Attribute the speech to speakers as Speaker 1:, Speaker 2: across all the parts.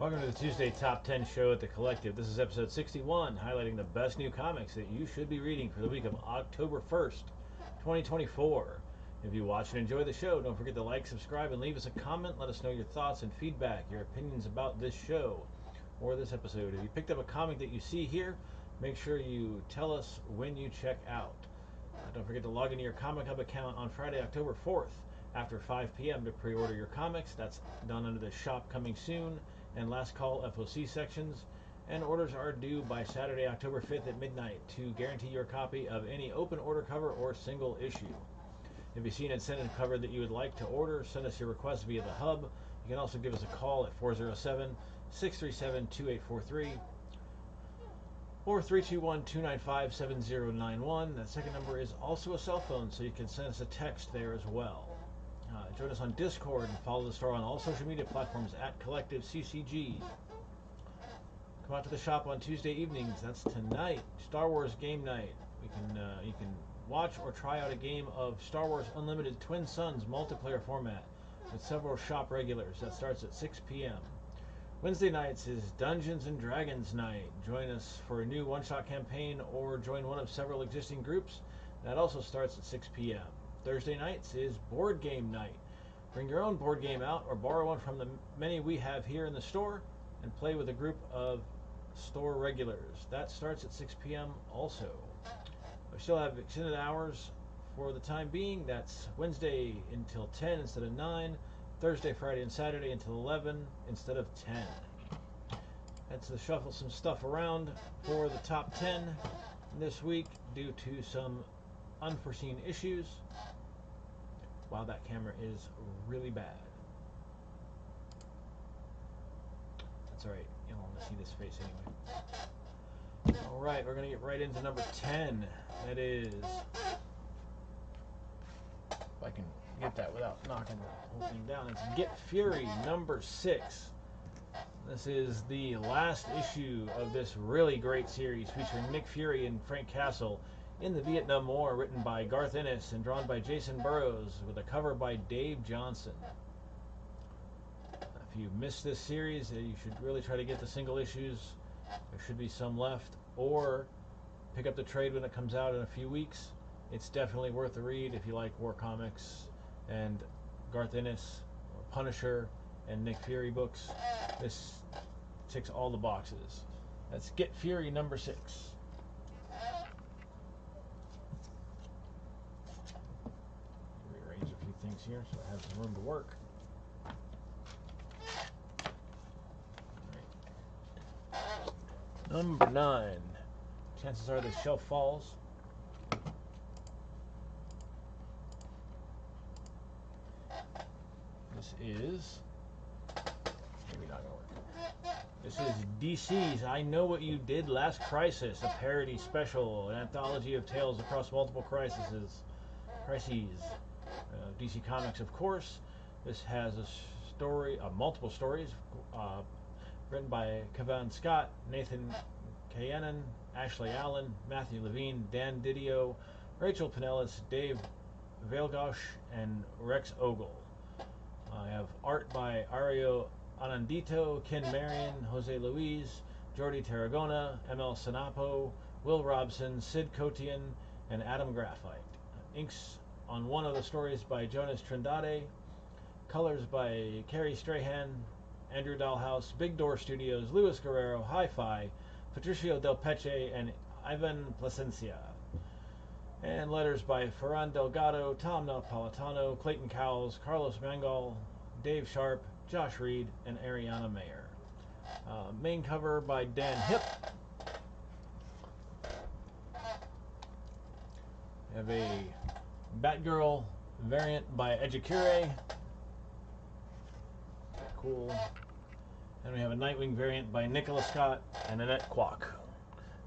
Speaker 1: Welcome to the Tuesday Top 10 show at The Collective. This is episode 61, highlighting the best new comics that you should be reading for the week of October 1st, 2024. If you watch and enjoy the show, don't forget to like, subscribe, and leave us a comment. Let us know your thoughts and feedback, your opinions about this show or this episode. If you picked up a comic that you see here, make sure you tell us when you check out. Don't forget to log into your Comic Hub account on Friday, October 4th after 5 p.m. to pre-order your comics. That's done under the Shop Coming Soon and Last Call FOC sections. And orders are due by Saturday, October 5th at midnight to guarantee your copy of any open order cover or single issue. If you see an incentive cover that you would like to order, send us your request via the Hub. You can also give us a call at 407-637-2843 or 321-295-7091. That second number is also a cell phone, so you can send us a text there as well. Join us on Discord and follow the store on all social media platforms at Collective CCG. Come out to the shop on Tuesday evenings. That's tonight, Star Wars game night. You can watch or try out a game of Star Wars Unlimited Twin Suns multiplayer format with several shop regulars. That starts at 6 p.m. Wednesday nights is Dungeons and Dragons night. Join us for a new one-shot campaign or join one of several existing groups. That also starts at 6 p.m. Thursday nights is Board Game night. Bring your own board game out or borrow one from the many we have here in the store and play with a group of store regulars. That starts at 6 p.m. also. We still have extended hours for the time being. That's Wednesday until 10 instead of 9. Thursday, Friday, and Saturday until 11 instead of 10. Let's shuffle some stuff around for the top 10 this week due to some unforeseen issues. Wow, that camera is really bad. That's alright, you don't want to see this face anyway. Alright, we're going to get right into number 10. That is, if I can get that without knocking the whole thing down, it's Get Fury number 6. This is the last issue of this really great series featuring Nick Fury and Frank Castle in the Vietnam War, written by Garth Ennis and drawn by Jason Burrows with a cover by Dave Johnson. If you missed this series, you should really try to get the single issues. There should be some left, or pick up the trade when it comes out in a few weeks. It's definitely worth a read if you like war comics and Garth Ennis, Punisher, and Nick Fury books. This ticks all the boxes. That's Get Fury number 6. Rearrange a few things here so I have some room to work. Right. Number 9. Chances are the shelf falls. This is maybe not gonna work. This is DC's I Know What You Did Last Crisis, a parody special, an anthology of tales across multiple crises. DC Comics, of course. This has a story, multiple stories, written by Kevin Scott, Nathan Kayanan, Ashley Allen, Matthew Levine, Dan Didio, Rachel Pinellas, Dave Vailgosh, and Rex Ogle. I have art by Ario Anandito, Ken Marion, Jose Luis, Jordi Tarragona, ML Sanapo, Will Robson, Sid Kotian, and Adam Graphite. Inks on one of the stories by Jonas Trindade. Colors by Kerry Strahan, Andrew Dahlhaus, Big Door Studios, Luis Guerrero, Hi-Fi, Patricio Del Peche, and Ivan Plasencia. And letters by Ferran Delgado, Tom Napolitano, Clayton Cowles, Carlos Mangal, Dave Sharp, Josh Reed, and Ariana Mayer. Main cover by Dan Hip. We have a Batgirl variant by Ejikure. Cool. And we have a Nightwing variant by Nicola Scott and Annette Kwok.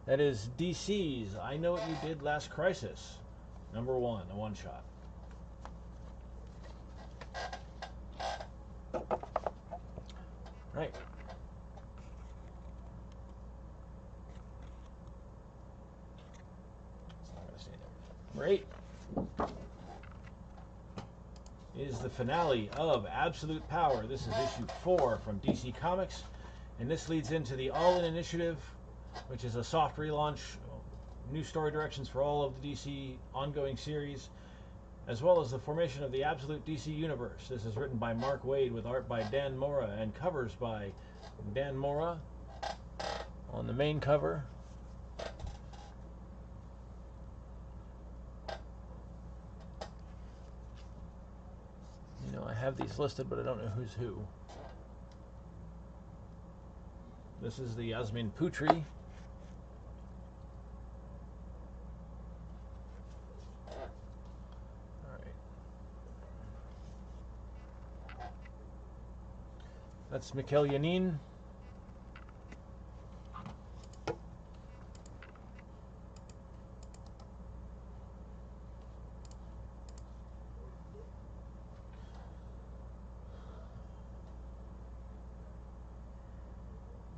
Speaker 1: That is DC's I Know What You Did Last Crisis, number 1, a one-shot. Right. It's not going to stay there. Number 8 is the finale of Absolute Power. This is issue 4 from DC Comics, And this leads into the All-In Initiative, which is a soft relaunch, new story directions for all of the DC ongoing series, as well as the formation of the Absolute DC Universe. This is written by Mark Waid with art by Dan Mora and covers by Dan Mora on the main cover. You know, I have these listed, but I don't know who's who. This is the Yasmin Putri. Alright. That's Mikhail Yanin.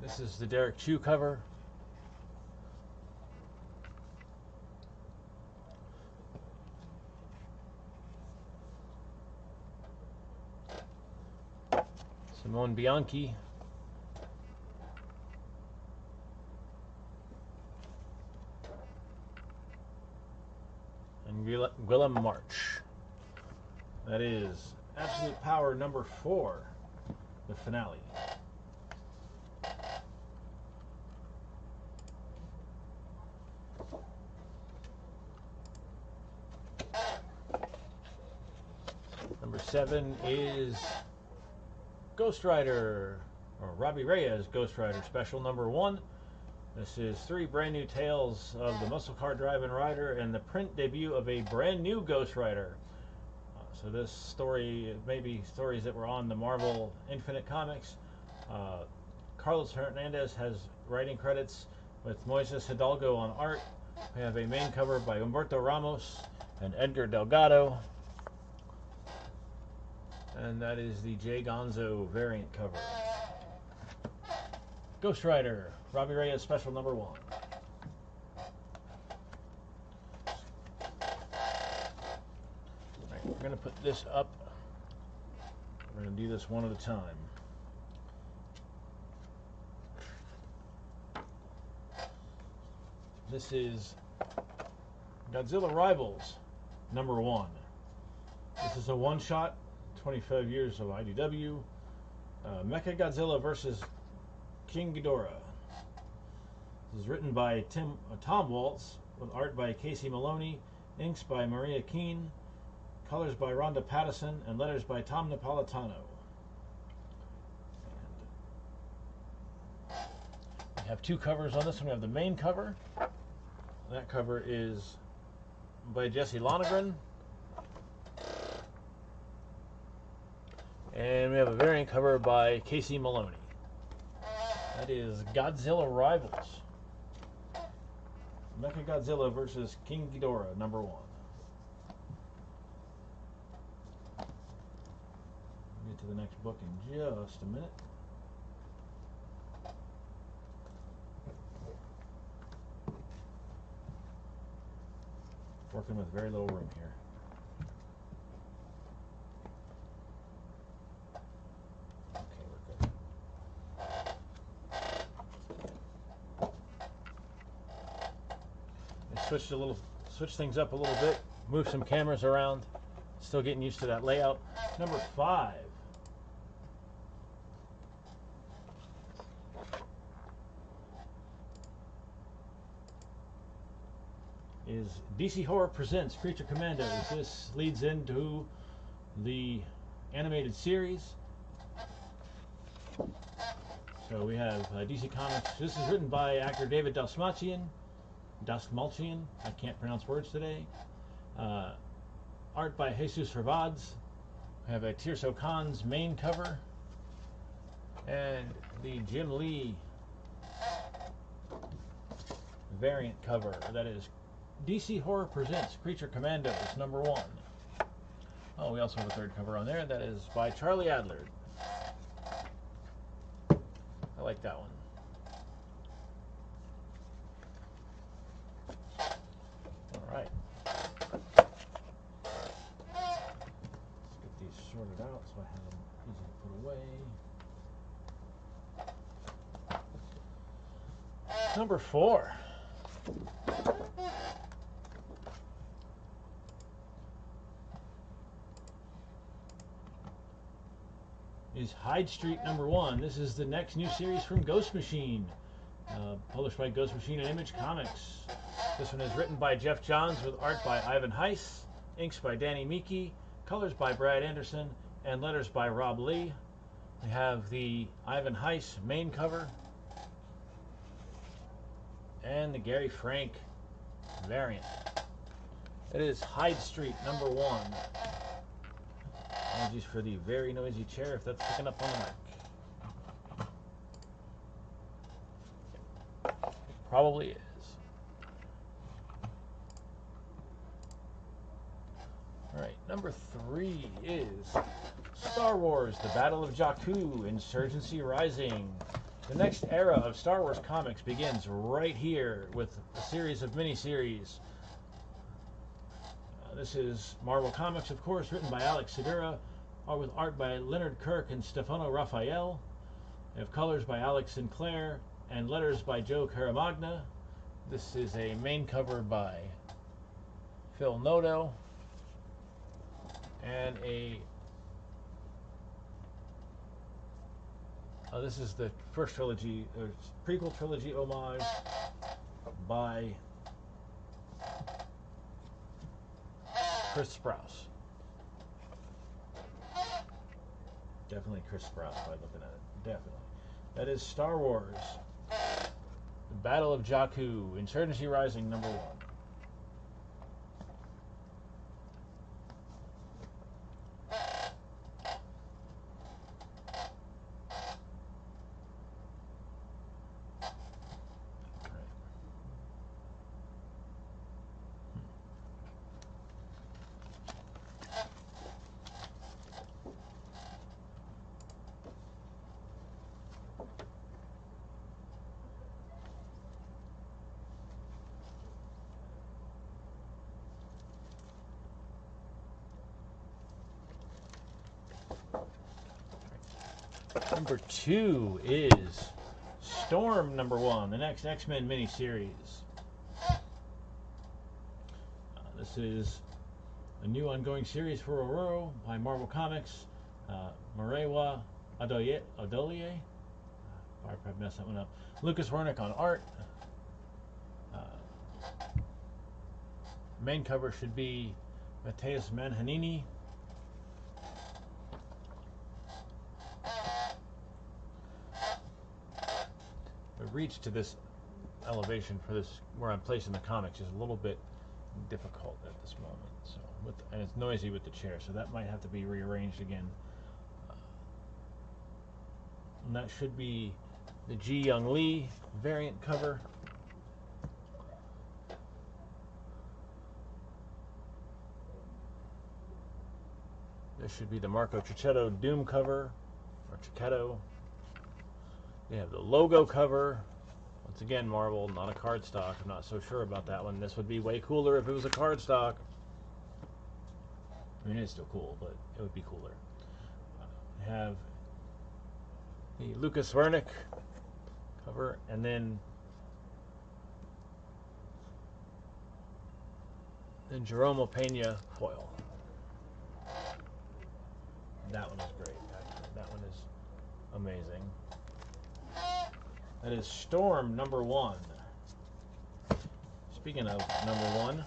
Speaker 1: This is the Derek Chu cover. Simone Bianchi. And Willem March. That is Absolute Power number 4, the finale. Number 7 is Ghost Rider, or Robbie Reyes Ghost Rider Special number 1. This is 3 brand new tales of the muscle car driving rider and the print debut of a brand new Ghost Rider. So this story, maybe stories that were on the Marvel Infinite Comics. Carlos Hernandez has writing credits with Moises Hidalgo on art. We have a main cover by Humberto Ramos and Edgar Delgado. And that is the Jay Gonzo variant cover. Ghost Rider, Robbie Reyes Special number 1. Alright, we're going to put this up. We're going to do this one at a time. This is Godzilla Rivals number 1. This is a one-shot. 25 years of IDW. Mecha Godzilla versus King Ghidorah. This is written by Tom Waltz with art by Casey Maloney, inks by Maria Keene, colors by Rhonda Pattison, and letters by Tom Napolitano. And we have 2 covers on this one. We have the main cover. That cover is by Jesse Lonergan. And we have a variant cover by Casey Maloney. That is Godzilla Rivals. Mecha Godzilla versus King Ghidorah, number 1. We'll get to the next book in just a minute. Working with very little room here. Switch things up a little bit, move some cameras around. Still getting used to that layout. Number 5 is DC Horror Presents Creature Commandos. This leads into the animated series. So we have DC Comics. This is written by actor David Dastmalchian. I can't pronounce words today. Art by Jesus Ravads. We have a Tirso Khan's main cover. And the Jim Lee variant cover. That is DC Horror Presents Creature Commandos number 1. Oh, we also have a 3rd cover on there. That is by Charlie Adler. I like that one. Alright. Let's get these sorted out so I have them easy to put away. number 4 is Hyde Street number 1. This is the next new series from Ghost Machine, published by Ghost Machine and Image Comics. This one is written by Jeff Johns with art by Ivan Heiss, inks by Danny Miki, colors by Brad Anderson, and letters by Rob Lee. We have the Ivan Heiss main cover and the Gary Frank variant. It is Hyde Street number 1. Apologies for the very noisy chair if that's picking up on the mic. Probably is. Alright, number 3 is Star Wars, The Battle of Jakku, Insurgency Rising. The next era of Star Wars comics begins right here with a series of miniseries. This is Marvel Comics, of course, written by Alex Segura, with art by Leonard Kirk and Stefano Raphael. We have colors by Alex Sinclair and letters by Joe Caramagna. This is a main cover by Phil Noto and this is the first trilogy, prequel trilogy homage by Chris Sprouse. Definitely Chris Sprouse by looking at it. Definitely. That is Star Wars, The Battle of Jakku, Insurgency Rising number 1. Number 2 is Storm number 1, the next X-Men miniseries. This is a new ongoing series for Aurora by Marvel Comics. Marewa Adolie. I probably messed that one up. Lucas Wernick on art. Main cover should be Mateus Manhanini. The reach to this elevation for this, where I'm placing the comics, is a little bit difficult at this moment. So, and it's noisy with the chair, so that might have to be rearranged again. And that should be the Ji Young Lee variant cover. This should be the Marco Cicchetto Doom cover, or Cicchetto. We have the logo cover. Once again, Marvel, not a cardstock. I'm not so sure about that one. This would be way cooler if it was a cardstock. I mean, it's still cool, but it would be cooler. We have the Lucas Wernick cover, and then Jerome Pena foil. That one is great, actually. That one is amazing. That is Storm number 1. Speaking of number 1,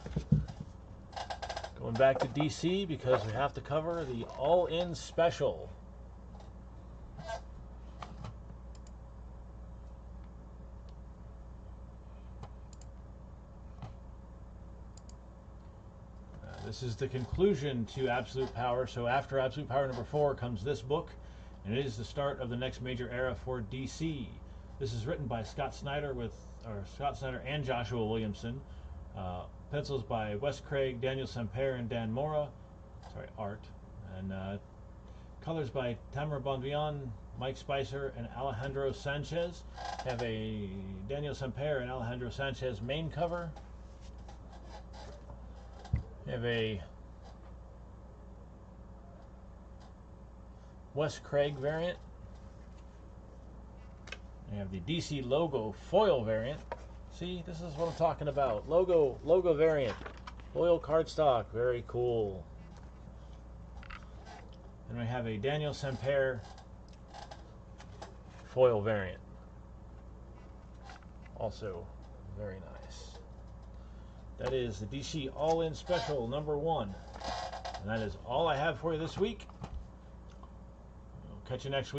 Speaker 1: going back to DC because we have to cover the All-In Special. This is the conclusion to Absolute Power. So after Absolute Power number 4 comes this book, and it is the start of the next major era for DC. This is written by Scott Snyder and Joshua Williamson. Pencils by Wes Craig, Daniel Sampere, and Dan Mora. Sorry, art. And colors by Tamara Bonvillain, Mike Spicer, and Alejandro Sanchez. Have a Daniel Sampere and Alejandro Sanchez main cover. Have a Wes Craig variant. We have the DC logo foil variant. See, this is what I'm talking about. Logo variant. Foil cardstock. Very cool. And we have a Daniel Semper foil variant. Also very nice. That is the DC All-In Special #1. And that is all I have for you this week. We'll catch you next week.